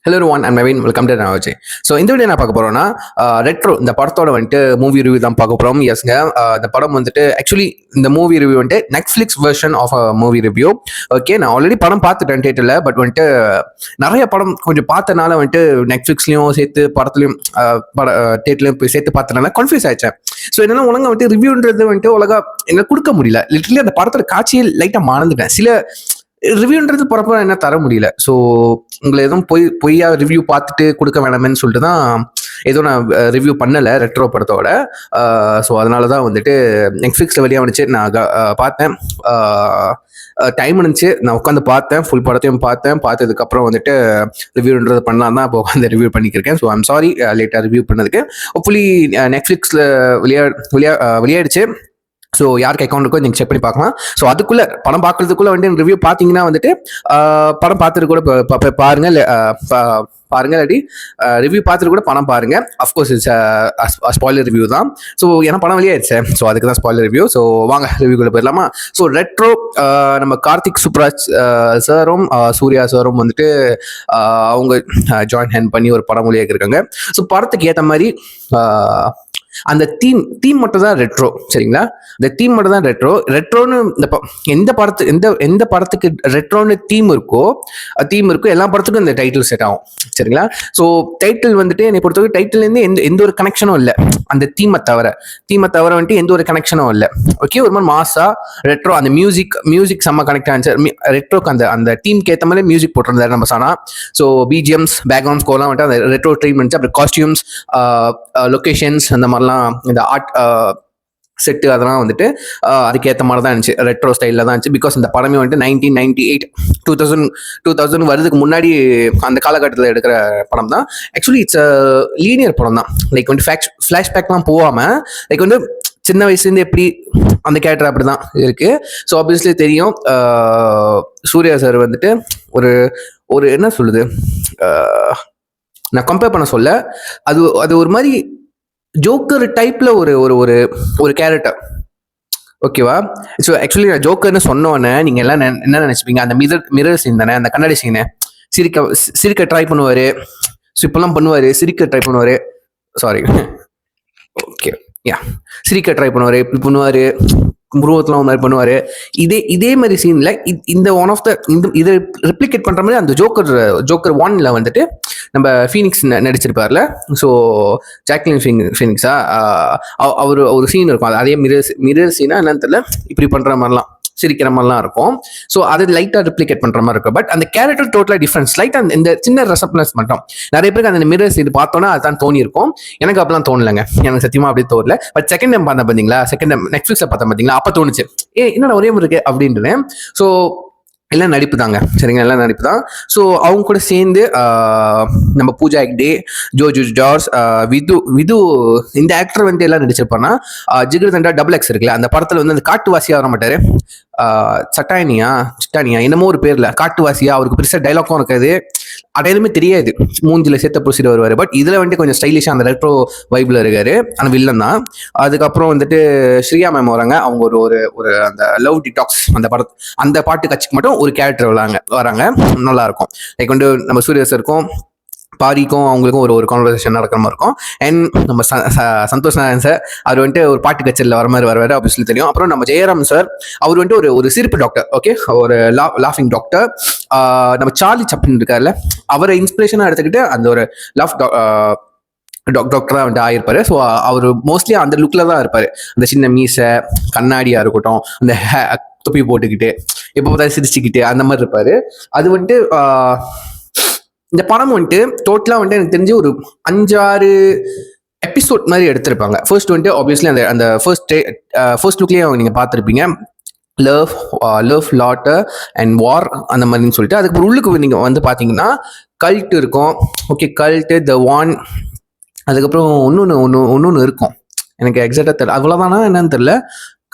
Hello one and Naveen welcome to Navaji. So இந்த video என்ன பார்க்க போறோம்னா ரெட்ரோ இந்த படத்தோட வந்துட்டு மூவி ரிவ்யூ தான் பார்க்க போகிறோம். எஸ்ங்க, இந்த படம் வந்துட்டு ஆக்சுவலி இந்த மூவி ரிவ்யூ வந்துட்டு Netflix version of a movie review. Okay, நான் ஆல்ரெடி படம் பார்த்துட்டேன் தேட்டரில். பட் வந்துட்டு நிறைய படம் கொஞ்சம் பார்த்தனால வந்துட்டு நெட்ஃப்ளிக்ஸ்லையும் சேர்த்து படத்துலையும் தேட்டர்லையும் போய் சேர்த்து பார்த்தனால கன்ஃபியூஸ் ஆயிடுச்சேன். ஸோ என்னன்னா உலகம் வந்துட்டு ரிவ்யூன்றது வந்துட்டு உலக என்ன கொடுக்க முடியல. லிட்டரலி அந்த படத்தோட காட்சியை லைட்டாக மறந்துட்டேன். சில ரிவ்யூன்றது ப்ராப்பரா என்ன தர முடியல. ஸோ உங்களை எதுவும் பொய்யா ரிவ்யூ பார்த்துட்டு கொடுக்க வேணாமேன்னு சொல்லிட்டு தான் எதுவும் நான் ரிவ்யூ பண்ணலை ரெட்ரோ படத்தோட. ஸோ அதனால தான் வந்துட்டு நெட்ஃப்ளிக்ஸில் வெளியாக வந்துச்சு. நான் பார்த்தேன், டைம் இருந்துச்சு, நான் உட்காந்து பார்த்தேன், ஃபுல் படத்தையும் பார்த்ததுக்கப்புறம் வந்துட்டு ரிவ்யூன்றது பண்ணலாம் தான் இப்போ உட்காந்து ரிவ்யூ பண்ணிக்கிருக்கேன். ஸோ ஐம் சாரி லேட்டாக ரிவ்யூ பண்ணதுக்கு. ஹோப்ஃபுல்லி நெட்ஃப்ளிக்ஸில் வெளியாயிடுச்சு. ஸோ யாருக்கு அக்கௌண்ட் இருக்கோ நீங்கள் செக் பண்ணி பார்க்கலாம். ஸோ அதுக்குள்ளே படம் பார்க்கறதுக்குள்ளே வந்துட்டு ரிவ்யூ பார்த்தீங்கன்னா வந்துட்டு படம் பார்த்துட்டு கூட பாருங்க இல்லாட்டி ரிவ்யூ பார்த்துட்டு கூட படம் பாருங்க. அஃப்கோர்ஸ் இட்ஸ் ஸ்பாயிலர் ரிவ்யூ தான். ஸோ ஏன்னா படம் வெளியாயிடுச்சு, ஸோ அதுக்கு தான் ஸ்பாயிலர் ரிவ்யூ. ஸோ வாங்க ரிவ்யூக்குள்ள போயிடலாமா. ஸோ ரெட்ரோ நம்ம கார்த்திக் சுப்ராஜ் சாரும் சூர்யா சாரும் வந்துட்டு அவங்க ஜாயின் ஹேண்ட் பண்ணி ஒரு படம் வெளியாக இருக்காங்க. ஸோ படத்துக்கு ஏற்ற மாதிரி அந்த தீம் மட்டும் தான் ரெட்ரோ. சரிங்களா, இந்த தீம் மட்டும் தான் ரெட்ரோன்னு எந்த படத்துக்கு ரெட்ரோன்னு தீம் இருக்கோ எல்லா படத்துக்கும் இந்த டைட்டில் செட் ஆகும். சரிங்களா, ஸோ டைட்டில் வந்துட்டு என்னை பொறுத்தவரைக்கும் டைட்டில்லேருந்து எந்த ஒரு கனெக்ஷனும் இல்லை. அந்த தீமை தவிர வந்துட்டு எந்த ஒரு கனெக்ஷனும் இல்லை. ஓகே, ஒரு மாதிரி மாசா ரெட்ரோ அந்த மியூசிக் செம்ம கனெக்ட் ஆச்சு. ரெட்ரோக்கு அந்த டீமுக்கு ஏற்ற மாதிரி மியூசிக் போட்டிருந்தாரு நம்ம சொன்னா. ஸோ பிஜிஎம்ஸ் பேக்ரவுண்ட் ஸ்கோர்லாம் வந்துட்டு அந்த ரெட்ரோ ட்ரீட்மெண்ட்ஸ், அப்புறம் காஸ்டியூம்ஸ், லொக்கேஷன்ஸ், அந்த மாதிரிலாம் இந்த ஆர்ட் செட்டு அதெல்லாம் வந்துட்டு அதுக்கேற்ற மாதிரி தான் இருந்துச்சு. ரெட்ரோ ஸ்டைலில் தான் இருந்துச்சு. பிகாஸ் இந்த படமே வந்துட்டு 1998 2000 வருதுக்கு முன்னாடி அந்த காலகட்டத்தில் எடுக்கிற படம் தான். ஆக்சுவலி இட்ஸ் லீனியர் படம் தான். லைக் வந்து ஃப்ளாஷ்பேக்லாம் போகாமல் லைக் வந்து சின்ன வயசுலேருந்து எப்படி அந்த கேரக்டர் அப்படி தான் இருக்கு. ஸோ ஆப்வியஸ்லி தெரியும், சூர்யா சார் வந்துட்டு ஒரு என்ன சொல்லுது, நான் கம்பேர் பண்ண சொல்ல, அது ஒரு மாதிரி ஜோக்கர் டைப்ல ஒரு கேரக்டர். ஓகேவா? ஸோ ஆக்சுவலி நான் ஜோக்கர்னு சொன்னோன்னே நீங்க எல்லாம் என்ன நினைச்சுப்பீங்க, அந்த மிரர் சீன் தானே, அந்த கண்ணாடி சீனு, சிரிக்க ட்ரை பண்ணுவாரு. ஸோ இப்பெல்லாம் பண்ணுவாரு, சிரிக்க ட்ரை பண்ணுவாரு. சாரி, ஓகே, யா, சிரிக்க ட்ரை பண்ணுவாரு, இப்படி பண்ணுவாரு, உருவத்தெல்லாம் மாதிரி பண்ணுவாரு. இதே மாதிரி சீன்ல இந்த ஒன் ஆஃப் த இதை ரெப்ளிகேட் பண்ற மாதிரி அந்த ஜோக்கர் 1ல வந்துட்டு நம்ம ஃபீனிக்ஸ் நடிச்சிருப்பார்ல. ஸோ ஜாக்லின் ஃபீனிக்ஸா அவர் ஒரு சீன் இருக்கும். அதே மிரர் சீனா என்னன்னு தெரியல, இப்படி பண்ற மாதிரிலாம் சிரிக்கிற மாதிரிலாம் இருக்கும். ஸோ அதை லைட்டாக ரெப்ளிகேட் பண்ற மாதிரி இருக்கும். பட் அந்த கேரக்டர் டோட்டலாக டிஃப்ரெண்ட். லைட்டாக இந்த சின்ன ரெசப்னஸ் மட்டும் நிறைய பேருக்கு அந்த மிரர்ஸ் இது பார்த்தோன்னா அதுதான் தோணி இருக்கும். எனக்கு அப்பெல்லாம் தோணலைங்க, எனக்கு சத்தியமா அப்படியே தோணல. பட் செகண்ட் டைம் பார்த்தேன் பார்த்தீங்களா, செகண்ட் டைம் நெட்ஃப்ளிக்ஸ்ல பார்த்தேன் பார்த்தீங்களா, அப்போ தோணுச்சு என்னடா ஒரே மாதிரி இருக்கு அப்படின்ட்டு. ஸோ எல்லாம் நடிப்பு தாங்க. சரிங்க, எல்லாம் நடிப்பு தான். ஸோ அவங்க கூட சேர்ந்து நம்ம பூஜா ஹெக்டே, ஜோஜு ஜார்ஜ், விது இந்த ஆக்டர் வந்து எல்லாம் நடிச்சிருப்பானா. ஜிகர் தண்டா XX இருக்குல்ல, அந்த படத்துல வந்து அந்த காட்டுவாசியா வர மாட்டாரு, சிட்டானியா என்னமோ ஒரு பேர்ல காட்டுவாசியா. அவருக்கு பெருசா டைலாக்கும் இருக்காது, அடையாளமே தெரியாது, மூஞ்சில சேர்த்த ப்ரொசீட் வருவாரு. பட் இதுல வந்துட்டு கொஞ்சம் ஸ்டைலிஷா அந்த ரெட்ரோ வைப்ல இருக்காரு, அந்த வில்லன் தான். அதுக்கப்புறம் வந்துட்டு ஸ்ரீயா மேம் வராங்க. அவங்க ஒரு அந்த லவ் டிடாக்ஸ் அந்த பாட்டு கட்சிக்கு மட்டும் ஒரு கேரக்டர் வராங்க. நல்லா இருக்கும். லைக் வந்து நம்ம சூர்யா சாருக்கும் பாரிக்கும் அவங்களுக்கும் ஒரு கான்வர்சேஷன் நடக்கிற மாதிரி இருக்கும். அண்ட் நம்ம சந்தோஷ் நாராயண் சார் அவர் வந்துட்டு ஒரு பாட்டு கச்சேரியில் வர மாதிரி வருவார், ஆப்வியஸ்லி தெரியும். அப்புறம் நம்ம ஜெயராம் சார் அவர் வந்துட்டு ஒரு சிரிப்பு டாக்டர். ஓகே, ஒரு லாஃபிங் டாக்டர். நம்ம சார்லி சப்ளின் இருக்காருல்ல, அவரை இன்ஸ்பிரேஷனாக எடுத்துக்கிட்டு அந்த ஒரு டாக்டராக வந்துட்டு ஆயிருப்பாரு. ஸோ அவர் மோஸ்ட்லி அந்த லுக்கில் தான் இருப்பார். அந்த சின்ன மீசை, கண்ணாடியாக இருக்கட்டும், அந்த தொப்பி போட்டுக்கிட்டு எப்போ பார்த்தாலும் சிரிச்சுக்கிட்டு அந்த மாதிரி இருப்பார். அது வந்துட்டு இந்த படம் வந்துட்டு டோட்டலாக வந்துட்டு எனக்கு தெரிஞ்சு ஒரு 5-6 எபிசோட் மாதிரி எடுத்திருப்பாங்க. ஃபர்ஸ்ட் வந்துட்டு ஆப்வியஸ்லி அந்த ஃபர்ஸ்ட் லுக்லேயே நீங்கள் பார்த்துருப்பீங்க, லவ் லாட்டர் அண்ட் வார் அந்த மாதிரின்னு சொல்லிட்டு. அதுக்கு உள்ளுக்கு நீங்கள் வந்து பார்த்தீங்கன்னா கல்ட் இருக்கும். ஓகே, கல்ட்டு த வான், அதுக்கப்புறம் ஒன்று இருக்கும், எனக்கு எக்ஸாக்டாக தெரியல, அவ்வளோதானா என்னன்னு தெரியல.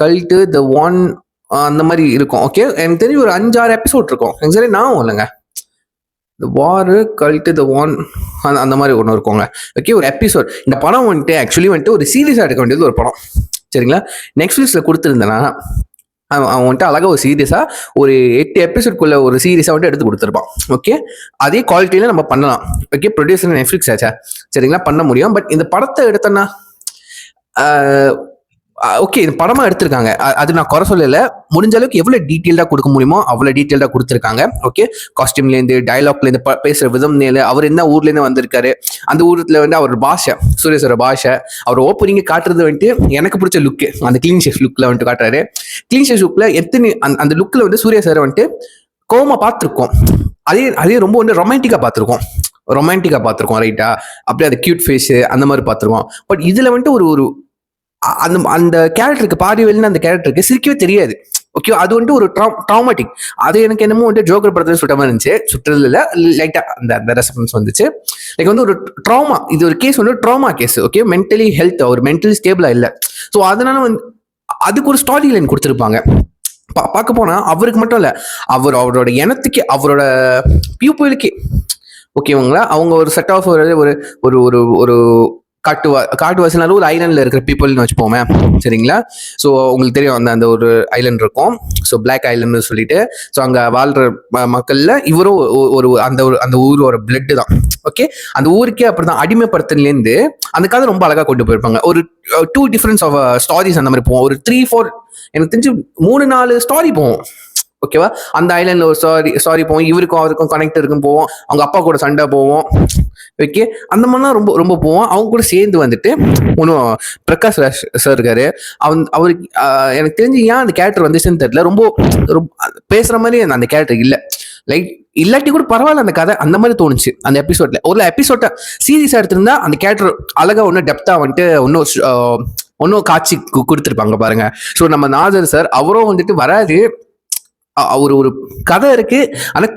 கல்ட்டு த வான் அந்த மாதிரி இருக்கும். ஓகே, எனக்கு தெரிஞ்சு ஒரு 5-6 எபிசோட் இருக்கும். எனக்கு சரி நான் இல்லைங்க, த வாரு, கல்ட்டு, த வான், அந்த மாதிரி ஒன்று இருக்குங்க. ஓகே, ஒரு எபிசோட். இந்த படம் வந்துட்டு ஆக்சுவலி வந்துட்டு ஒரு சீரியஸாக எடுக்க வேண்டியது ஒரு படம். சரிங்களா, நெட்ஃப்ளிக்ஸில் கொடுத்துருந்தேன்னா அவன் வந்துட்டு அழகா ஒரு சீரியஸா ஒரு 8 எபிசோட்குள்ள ஒரு சீரியஸா வந்துட்டு எடுத்து கொடுத்துருப்பான். ஓகே, அதே குவாலிட்டியில நம்ம பண்ணலாம். ஓகே, ப்ரொடியூசர் நெட்ஃபிளிக்ஸ் ஆச்சா, சரிங்களா, பண்ண முடியும். பட் இந்த படத்தை எடுத்தோன்னா ஓகே, இந்த படமா எடுத்திருக்காங்க, அது நான் குறை சொல்லல. முடிஞ்ச அளவுக்கு எவ்வளவு டீட்டெயில்டா கொடுக்க முடியுமோ அவ்வளவு டீட்டெயில்டா கொடுத்துருக்காங்க. ஓகே, காஸ்டியூம்ல இருந்து டயலாக்ல இருந்து பேசுற விதம், அவர் என்ன ஊர்ல இருந்து வந்திருக்காரு, அந்த ஊர்ல வந்து அவர் பாஷை, சூரியசோட பாஷை, அவர் ஓப்பனிங்க காட்டுறது வந்துட்டு எனக்கு பிடிச்ச லுக்கு, அந்த கிளீன் ஷேப் லுக்ல வந்துட்டு காட்டுறாரு. கிளீன் ஷேப் லுக்ல எத்தனை அந்த லுக்ல வந்து சூர்யா சார் வந்துட்டு கோவமா பார்த்துருக்கோம், அதே அதே ரொம்ப வந்து ரொமான்டிக்கா பார்த்துருக்கோம் ரைட்டா, அப்படியே அந்த கியூட் ஃபேஸ் அந்த மாதிரி பார்த்துருக்கோம். பட் இதுல வந்துட்டு ஒரு ஒரு அந்த அந்த கேரக்டருக்கு பாரிவேல்னு அந்த கேரக்டருக்கு சிரிக்கவே தெரியாது. ஓகே, அது வந்துட்டு ஒரு ட்ராமாட்டிக். அது எனக்கு என்னமோ வந்துட்டு ஜோக்கர் படத்துல சுட்ட மாதிரி இருந்துச்சு, சுற்றுல லைட்டா அந்த அந்த ரெஸ்பான்ஸ் வந்துச்சு. லைக் வந்து ஒரு ட்ராமா, இது ஒரு கேஸ் வந்து trauma case. Okay, mentally health, அவர் மென்டலி ஸ்டேபிளா இல்லை. ஸோ அதனால வந்து அதுக்கு ஒரு ஸ்டாரி லைன் கொடுத்துருப்பாங்க. பார்க்க போனா அவருக்கு மட்டும் இல்ல, அவரோட இனத்துக்கு, அவரோட பியூப்பிளுக்கே, ஓகேங்களா, அவங்க ஒரு செட் ஆஃப் ஒரு ஒரு ஒரு ஒரு காட்டுவாசினாலும் ஒரு ஐலாண்டில் இருக்கிற பீப்புள்னு வச்சுப்போமே, சரிங்களா. ஸோ உங்களுக்கு தெரியும், அந்த அந்த ஒரு ஐலண்ட் இருக்கும், ஸோ பிளாக் ஐலண்ட்னு சொல்லிட்டு. ஸோ அங்கே வாழ்கிற மக்களில் இவரும் ஒரு அந்த ஒரு அந்த ஊரோட பிளட்டு தான். ஓகே, அந்த ஊருக்கே அப்படி தான் அடிமைப்படுத்துலேருந்து அந்த கதை ரொம்ப அழகாக கொண்டு போயிருப்பாங்க. ஒரு 2 டிஃப்ரெண்ட்ஸ் ஆஃப் ஸ்டாரிஸ் அந்த மாதிரி போவோம். ஒரு 3-4, எனக்கு தெரிஞ்சு 3-4 ஸ்டாரி போவோம். ஓகேவா, அந்த ஐலாண்ட்ல ஒரு சாரி போவோம், இவருக்கும் அவருக்கும் கனெக்ட் இருக்கும் போவோம், அவங்க அப்பா கூட சண்டை போவோம். ஓகே, அந்த மாதிரிலாம் ரொம்ப ரொம்ப போவோம். அவங்க கூட சேர்ந்து வந்துட்டு ஒன்றும் பிரகாஷ் ராஜ் சார் இருக்காரு, அவருக்கு எனக்கு தெரிஞ்சு ஏன் அந்த கேரக்டர் வந்துச்சுன்னு தெரியல, ரொம்ப பேசுற மாதிரி அந்த கேரக்டர் இல்லை. லைக் இல்லாட்டி கூட பரவாயில்ல அந்த கதை, அந்த மாதிரி தோணுச்சு அந்த எபிசோட்ல. ஒரு எபிசோட சீரியஸா எடுத்திருந்தா அந்த கேரக்டர் அழகா ஒன்றும் டெப்தா வந்துட்டு ஒன்றும் காட்சி கொடுத்துருப்பாங்க பாருங்க. ஸோ நம்ம நாசர் சார் அவரும் வந்துட்டு வராது, அவர் ஒரு கதை இருக்கு, ஆனா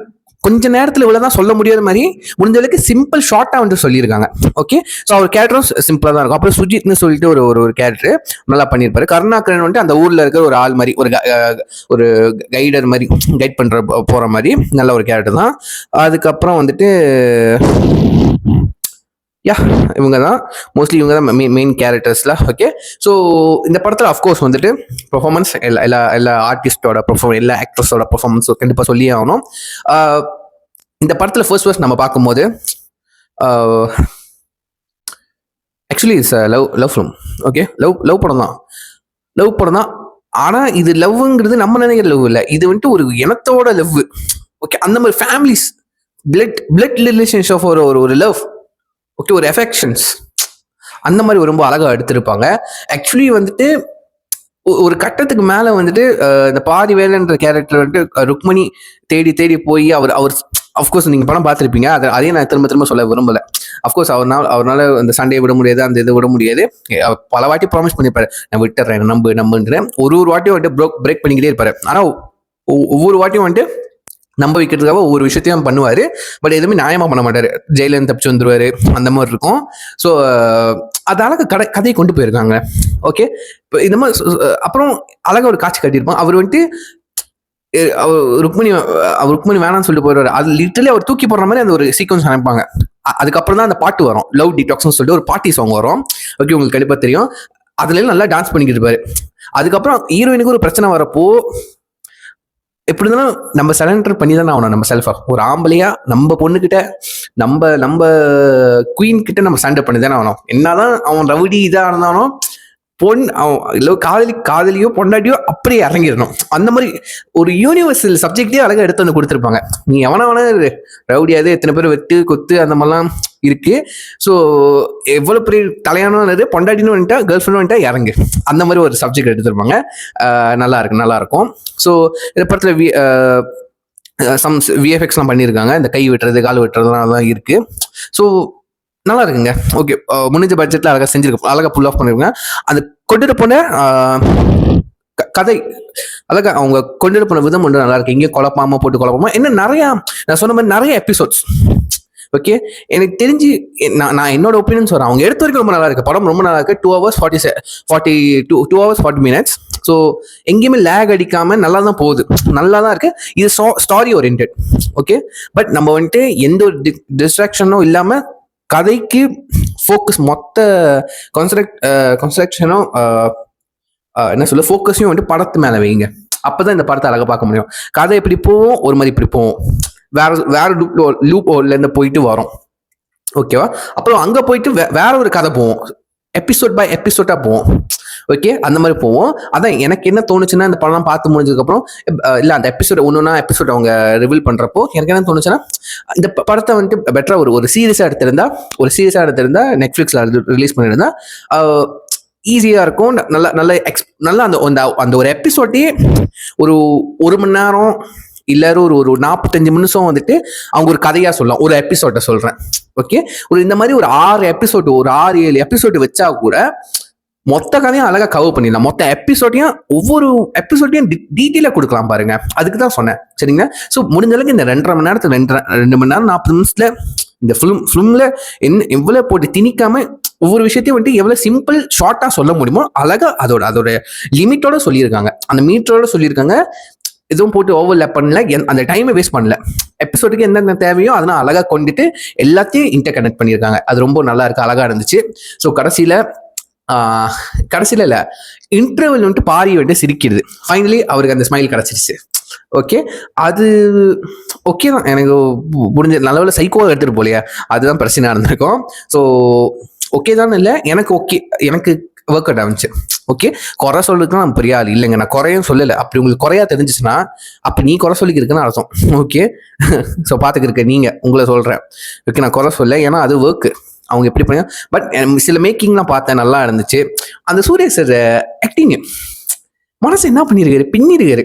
கொஞ்ச நேரத்தில் இவ்வளவுதான் சொல்ல முடியாத மாதிரி முடிஞ்ச அளவுக்கு சிம்பிள் ஷார்ட்டா வந்து சொல்லியிருக்காங்க. ஓகே, ஸோ அவர் கேரக்டரும் சிம்பிளா தான் இருக்கும். அப்புறம் சுஜித்னு சொல்லிட்டு ஒரு ஒரு கேரக்டர் நல்லா பண்ணியிருப்பாரு. கருணாகரன் வந்துட்டு அந்த ஊர்ல இருக்கிற ஒரு ஆள் மாதிரி, ஒரு கைடர் மாதிரி, கைட் பண்ற போற மாதிரி நல்ல ஒரு கேரக்டர் தான். அதுக்கப்புறம் வந்துட்டு இவங்க தான் மோஸ்ட்லி, இவங்க தான் மெயின் கேரக்டர்ஸ்ல. ஓகே, ஸோ இந்த படத்தில் அஃப்கோர்ஸ் வந்துட்டு பெர்ஃபார்மன்ஸ், எல்லா ஆர்டிஸ்டோட பெர்ஃபார்மன்ஸ், எல்லா ஆக்ட்ரஸோட பெர்ஃபார்மன்ஸ் கண்டிப்பாக சொல்லியே ஆகணும். இந்த படத்தில் ஃபர்ஸ்ட் நம்ம பார்க்கும்போது actually it's love film. Okay, love படம் தான். ஆனால் இது லவ்ங்கிறது நம்ம நினைக்கிற லவ் இல்லை, இது வந்துட்டு ஒரு இனத்தோட லவ். ஓகே, அந்த மாதிரி ஃபேமிலிஸ், பிளட் ரிலேஷன்ஷிப், ஒரு லவ். ஓகே, ஒரு எஃபெக்ஷன்ஸ், அந்த மாதிரி ரொம்ப அழகா எடுத்திருப்பாங்க. ஆக்சுவலி வந்துட்டு ஒரு கட்டத்துக்கு மேல வந்துட்டு இந்த பாரிவேல்ன்ற கேரக்டர் வந்துட்டு ருக்மணி தேடி தேடி போய் அவர் அஃப்கோர்ஸ் நீங்க படம் பார்த்துருப்பீங்க, அதையும் நான் திரும்ப சொல்ல விரும்பல. அஃப்கோர்ஸ் அவரால் அந்த சண்டையை விட முடியாது, அந்த இதை விட முடியாது. பல வாட்டி ப்ராமிஸ் பண்ணியிருப்பாரு, நான் விட்டுறேன், நம்புன்றேன். ஒரு வாட்டியும் வந்துட்டு பிரேக் பண்ணிக்கிட்டே இருப்பாரு. ஆனா ஒவ்வொரு வாட்டியும் வந்துட்டு நம்ப வைக்கிறதுக்காக ஒவ்வொரு விஷயத்தையும் பண்ணுவாரு. பட் எதுவுமே நியாயமா பண்ண மாட்டாரு, ஜெயில தப்பிச்சு வந்துருவாரு, அந்த மாதிரி இருக்கும். ஸோ அது அழகா கதையை கொண்டு போயிருக்காங்க. ஓகே, இப்போ இந்த மாதிரி அப்புறம் அழகா ஒரு காட்சி கட்டியிருப்பான். அவர் வந்துட்டு ருக்மணி வேணாம்னு சொல்லிட்டு போயிடுவாரு. அது லிட்டரலி அவர் தூக்கி போடுற மாதிரி அந்த ஒரு சீக்வன்ஸ் அனுப்பாங்க. அதுக்கப்புறம் தான் அந்த பாட்டு வரும், லவ் டிடாக்ஸ்னு சொல்லிட்டு ஒரு பார்ட்டி சாங் வரும். ஓகே, உங்களுக்கு கண்டிப்பா தெரியும். அதுல நல்லா டான்ஸ் பண்ணிக்கிட்டு இருப்பாரு. அதுக்கப்புறம் ஹீரோயினுக்கு ஒரு பிரச்சனை வரப்போ எப்படி இருந்தாலும் நம்ம சரண்டர் பண்ணி தானே ஆகணும் நம்ம செல்ஃபா. ஒரு ஆம்பளையா நம்ம பொண்ணுகிட்ட, நம்ம குயின் கிட்ட நம்ம சண்டை பண்ணி தானே ஆகணும். என்னதான் அவன் ரவுடி இதாக இருந்தாலும் அவன் இல்லை காதலியோ பொண்டாட்டியோ அப்படியே இறங்கிடணும். அந்த மாதிரி ஒரு யூனிவர்சல் சப்ஜெக்டே அழகாக எடுத்து வந்து கொடுத்துருப்பாங்க. நீ எவனா ரவுடியாது, எத்தனை பேர் வெட்டு கொத்து அந்த மாதிரிலாம் இருக்கு. ஸோ எவ்வளோ பெரிய தலையானது பொண்டாட்டின்னு வந்துட்டா, கேர்ள் ஃப்ரெண்ட் வந்துட்டா இறங்கு, அந்த மாதிரி ஒரு சப்ஜெக்ட் எடுத்துருப்பாங்க. நல்லா இருக்கும். ஸோ இந்த படத்தில் விஎஃப்எக்ஸ்லாம் பண்ணியிருக்காங்க. இந்த கை வெட்டுறது, கால் வெட்டுறதுலாம் தான் இருக்கு. ஸோ நல்லா இருக்குங்க. ஓகே, முடிஞ்ச பட்ஜெட்ல அழகா செஞ்சிருக்க, அழகா புல் ஆஃப் பண்ணிருக்காங்க. அது கொண்டுட்டு போன கதை அழகா அவங்க கொண்டுட்டு போன விதம் ஒன்று நல்லா இருக்கு. இங்கே குழப்பாம என்ன நிறைய, நான் சொன்ன மாதிரி நிறைய எபிசோட்ஸ். ஓகே, எனக்கு தெரிஞ்சு நான் என்னோட ஒப்பீனியன் சொல்றேன், அவங்க எடுத்த வரைக்கும் ரொம்ப நல்லா இருக்கு. படம் ரொம்ப நல்லா இருக்கு. 2 hours 40 minutes. ஸோ எங்கேயுமே லேக் அடிக்காம நல்லா தான் போகுது, நல்லா தான் இருக்கு. இது ஸ்டாரி ஓரியன்டட். ஓகே, பட் நம்ம வந்துட்டு எந்த ஒரு டிஸ்ட்ராக்ஷனும் இல்லாம கதைக்கு ஃபோக்கஸ், மொத்த கன்ஸ்ட்ரக்ஷனும் என்ன சொல்ல, ஃபோக்கஸையும் வந்துட்டு படத்து மேலே வைங்க. அப்பதான் இந்த படத்தை அழகா பார்க்க முடியும். கதை எப்படி போவோம், ஒரு மாதிரி இப்படி போவோம், வேற வேற லூப் இருந்து போயிட்டு வரும். ஓகேவா? அப்புறம் அங்க போயிட்டு வேற ஒரு கதை போவோம், எபிசோட் பை எபிசோடா போவோம். ஓகே, அந்த மாதிரி போவோம். அதான் எனக்கு என்ன தோணுச்சுன்னா, இந்த படம் பார்த்து முடிஞ்சதுக்கப்புறம் இல்லை அந்த எபிசோட் ஒன்றுனா எபிசோட் அவங்க ரிவீல் பண்ணுறப்போ எனக்கு என்ன தோணுச்சுன்னா, இந்த படத்தை வந்துட்டு பெட்டராக ஒரு சீரியஸாக எடுத்திருந்தா நெட்ஃப்ளிக்ஸில் ரிலீஸ் பண்ணியிருந்தா ஈஸியாக இருக்கும். நல்லா அந்த ஒரு எபிசோட்டையே ஒரு மணி நேரம் எல்லாரும் ஒரு 45 நிமிஷம் வந்துட்டு அவங்க ஒரு கதையா சொல்லலாம். ஒரு எபிசோட்டை சொல்றேன். ஓகே, இந்த மாதிரி ஒரு 6-7 எபிசோடு வச்சா கூட மொத்த கதையும் அழகா கவர் பண்ணிடலாம். மொத்த எபிசோடையும் ஒவ்வொரு எபிசோடையும் டீட்டெயிலா கொடுக்கலாம் பாருங்க. அதுக்கு தான் சொன்னேன், சரிங்களா? ஸோ முடிஞ்ச அளவுக்கு இந்த 2.5 மணி நேரத்துல 2 மணி நேரம் 40 நிமிஷத்துல இந்த ஃபிலிம்ல என்ன எவ்வளவு போட்டு திணிக்காம ஒவ்வொரு விஷயத்தையும் வந்துட்டு எவ்வளவு சிம்பிள் ஷார்ட்டா சொல்ல முடியுமோ அழகா அதோட லிமிட்டோட சொல்லியிருக்காங்க, அந்த மீட்டரோட சொல்லியிருக்காங்க. எதுவும் போட்டு ஓவர்லேப் பண்ணல, அந்த டைமை வேஸ்ட் பண்ணல. எபிசோடுக்கு என்னென்ன தேவையோ அதெல்லாம் அழகா கொண்டுட்டு எல்லாத்தையும் இன்டர் கனெக்ட் பண்ணியிருக்காங்க. அது ரொம்ப நல்லா இருக்கு, அழகா இருந்துச்சு. ஸோ கடைசியில இல்ல இன்டர்வல் வந்துட்டு பாரி வந்துட்டு சிரிக்கிறது. ஃபைனலி அவருக்கு அந்த ஸ்மைல் கிடைச்சிருச்சு. ஓகே, அது ஓகே தான். எனக்கு முடிஞ்ச நல்ல சைக்கோவை எடுத்துட்டு போலையா, அதுதான் பிரச்சனை இருந்திருக்கும். ஸோ ஓகே தான் இல்லை, எனக்கு ஒர்க் அவுட் ஆச்சு. ஓகே, குறை சொல்றதுக்கு நான் பெரிய ஆள் இல்லைங்க, நான் குறையும் சொல்லலை. அப்படி உங்களுக்கு குறையா தெரிஞ்சிச்சுன்னா அப்ப நீ குறை சொல்லிக்கிறதுன்னு அர்த்தம். ஓகே, ஸோ பார்த்துக்கிருக்க நீங்க உங்களை சொல்றேன். ஓகே, நான் குறை சொல்ல, ஏன்னா அது ஒர்க்கு அவங்க எப்படி பண்ண. பட் சில மேக்கிங்லாம் பார்த்தேன், நல்லா இருந்துச்சு. அந்த சூர்யா சார் ஆக்டிங்கு மனசு என்ன பண்ணிருக்காரு, பின்னிருக்காரு.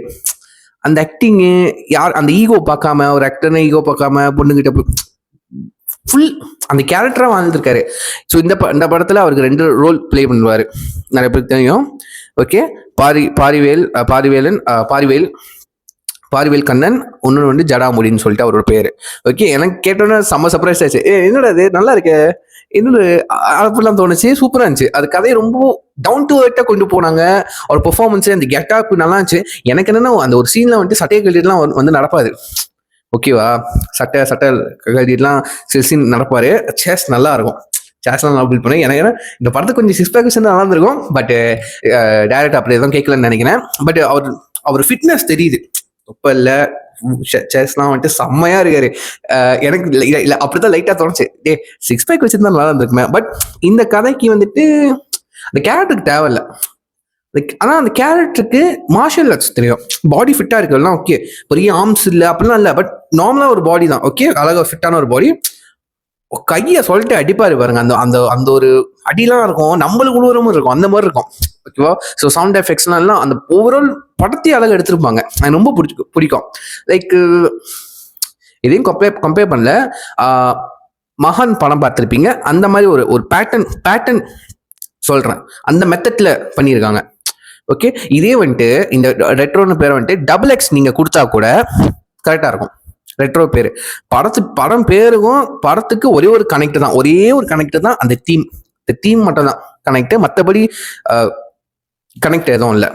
அந்த ஆக்டிங்கு யார் அந்த ஈகோ பார்க்காம, ஒரு ஆக்டர்னு ஈகோ பார்க்காம பொண்ணுகிட்ட ஃபுல் அந்த கேரக்டரா வாழ்ந்துருக்காரு. ஸோ இந்த படத்துல அவருக்கு 2 ரோல் பிளே பண்ணுவாரு, நிறைய பேருக்கு தெரியும். ஓகே, பாரிவேல் கண்ணன், இன்னொன்று வந்து ஜடாமுடின்னு சொல்லிட்டு அவரோட பேரு. ஓகே, எனக்கு கேட்டோன்னா செம்ம சர்ப்ரைஸ் ஆச்சு. என்னடா அது நல்லா இருக்கு, இன்னொரு அப்படிலாம் தோணுச்சு. சூப்பரா இருந்துச்சு. அது கதையை ரொம்ப டவுன் டு எர்த்தா கொண்டு போனாங்க. ஒரு பெர்ஃபார்மன்ஸ், அந்த கெட்டப் நல்லா இருந்துச்சு. எனக்கு என்னன்னா அந்த ஒரு சீன்ல வந்துட்டு சட்டையை கட்டிட்டுலாம் வந்து நடப்பாது. ஓகேவா, சட்டை கட்டிட்டுலாம் சில சீன் நடப்பாரு. சேஸ் நல்லா இருக்கும், சேஸ்லாம் நல்லா பில்ட் பண்ணி. எனக்கு இந்த படத்துக்கு கொஞ்சம் 6 பேக் நல்லா இருந்திருக்கும். பட் டைரக்ட் அப்படி எதுவும் கேட்கலன்னு நினைக்கிறேன். பட் அவர் ஃபிட்னஸ் தெரியுது. இப்போ இல்லை, சேஸ்லாம் வந்துட்டு செம்மையா இருக்காரு. எனக்கு இல்லை அப்படிதான் லைட்டா தோணுச்சு, 6 பேக் வச்சிருந்தா நல்லா இருந்திருக்குமே. பட் இந்த கதைக்கு வந்துட்டு அந்த கேரக்டருக்கு தேவையில்லை. ஆனால் அந்த கேரக்டருக்கு மார்ஷியல் ஆர்ட்ஸ் தெரியும், பாடி ஃபிட்டா இருக்குல்லாம். ஓகே, பெரிய ஆர்ம்ஸ் இல்லை அப்படிலாம் இல்லை, பட் நார்மலா ஒரு பாடி தான். ஓகே, அழகா ஃபிட்டான ஒரு பாடி. கையை சொல்லிட்டு அடிப்பாரு பாருங்க, அந்த அந்த ஒரு அடிலாம் இருக்கும், நம்மளுக்கு உழுவுறமும் இருக்கும், அந்த மாதிரி இருக்கும். ஓகேவா? ஸோ சவுண்ட் எஃபெக்ட்ஸ்லாம் எல்லாம் அந்த ஓவரால் படத்தையும் அழகாக எடுத்திருப்பாங்க. எனக்கு ரொம்ப பிடிக்கும். லைக் இதையும் கம்பேர் பண்ணல, மகான் படம் பார்த்துருப்பீங்க, அந்த மாதிரி ஒரு பேட்டர்ன் சொல்றேன், அந்த மெத்தட்ல பண்ணியிருக்காங்க. ஓகே, இதே வந்துட்டு இந்த ரெட்ரோன்னு பேரை வந்துட்டு XX நீங்க கொடுத்தா கூட கரெக்டா இருக்கும். ரெட்ரோ பேரு படம் பேருக்கும் படத்துக்கு ஒரே ஒரு கனெக்ட் தான், அந்த தீம் மட்டும் தான் கனெக்ட். மற்றபடி கனெக்ட் எதுவும் இல்லை.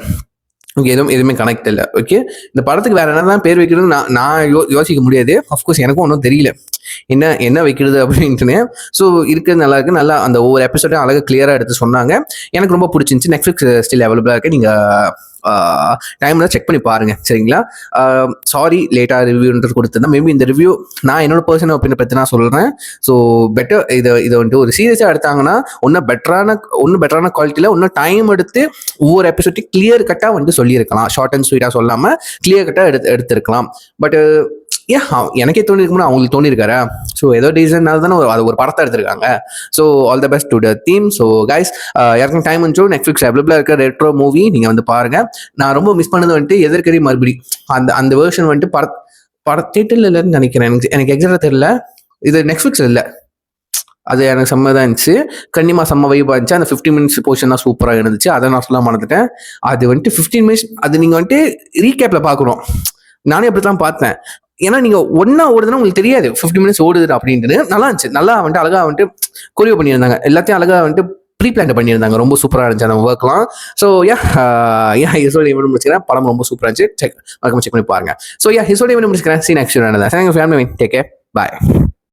ஓகே, எதுவுமே கனெக்ட் இல்லை. ஓகே, இந்த படத்துக்கு வேற என்னதான் பேர் வைக்கிறதுன்னு நான் யோசிக்க முடியாது. அஃப்கோர்ஸ் எனக்கும் ஒன்றும் தெரியல என்ன வைக்கிறது அப்படின்ட்டுன்னு. ஸோ இருக்கிறது நல்லா இருக்கு. நல்லா அந்த ஒவ்வொரு எபிசோடையும் அழகாக கிளியரா எடுத்து சொன்னாங்க. எனக்கு ரொம்ப பிடிச்சிருந்துச்சு. நெட்ஃப்ளிக்ஸ் ஸ்டில் அவைலபிளா இருக்கு, நீங்க டைம்ல செக் பண்ணி பாருங்க, சரிங்களா? சாரி லேட்டா ரிவ்யூன்றது கொடுத்துருந்தேன். மேபி இந்த ரிவ்யூ நான் என்னோட பர்சனல் ஒப்பீனியன் பற்றி நான் சொல்றேன். ஸோ பெட்டர் இதை வந்துட்டு ஒரு சீரியஸாக எடுத்தாங்கன்னா ஒன்றும் பெட்டரான குவாலிட்டியில் இன்னும் டைம் எடுத்து ஒவ்வொரு எபிசோட்டையும் கிளியர் கட்டாக வந்துட்டு சொல்லியிருக்கலாம். ஷார்ட் அண்ட் ஸ்வீட்டாக சொல்லாமல் கிளியர் கட்டாக எடுத்திருக்கலாம். பட் எனக்கே தோணிருக்கும்னா அவங்களுக்கு தோணிருக்காரா? ஸோ ஏதோ ரீசன்னால தானே ஒரு படத்தை எடுத்திருக்காங்க. So all the best to the team. So guys, யாருக்கும் டைம் இருந்துச்சோ நெட்ஃப்ளிக்ஸ் அவைலபிளாக இருக்க ரெட்ரோ மூவி நீங்கள் வந்து பாருங்க. நான் ரொம்ப மிஸ் பண்ணது வந்துட்டு எதற்கறி மறுபடி அந்த வேர்ஷன் வந்துட்டு பட தியேட்டர்ல இல்லைன்னு நினைக்கிறேன். எனக்கு எக்ஸாக்டாக தெரியல. இது நெட்ஃப்ளிக்ஸ் இல்லை, அது எனக்கு செம்மதான் இருந்துச்சு. கண்டிப்பாக செம்ம வைப்பாக இருந்துச்சு. அந்த 15 மினிட்ஸ் போர்ஷன் தான் சூப்பராக இருந்துச்சு. அதை நான் சொல்ல மறந்துட்டேன். அது வந்துட்டு 15 மினிட்ஸ், அது நீங்கள் வந்துட்டு ரீகேப்ல பார்க்கணும். நானே அப்படித்தான் பார்த்தேன். ஏன்னா நீங்க ஒன்னா ஓடுதுன்னா உங்களுக்கு தெரியாது 50 மினிட்ஸ் ஓடுது அப்படின்ட்டு. நல்லா இருந்துச்சு. நல்லா வந்துட்டு அழகா வந்துட்டு கொரியோ பண்ணியிருந்தாங்க, எல்லாத்தையும் அழகா வந்துட்டு ப்ரீ பிளான் பண்ணியிருந்தாங்க. ரொம்ப சூப்பராக இருந்துச்சு அந்த ஒர்க்லாம். ஸோ ஹிசோட இவன் முடிச்சுக்கிறேன். படம் ரொம்ப சூப்பராக இருந்துச்சு. செக் பண்ணி பாருங்க. ஸோ ஹிசோட இவன் முடிச்சுக்கிறேன். சீன் ஆக்சுவலாக ஃபேமிலி டேக் கேர், பாய்.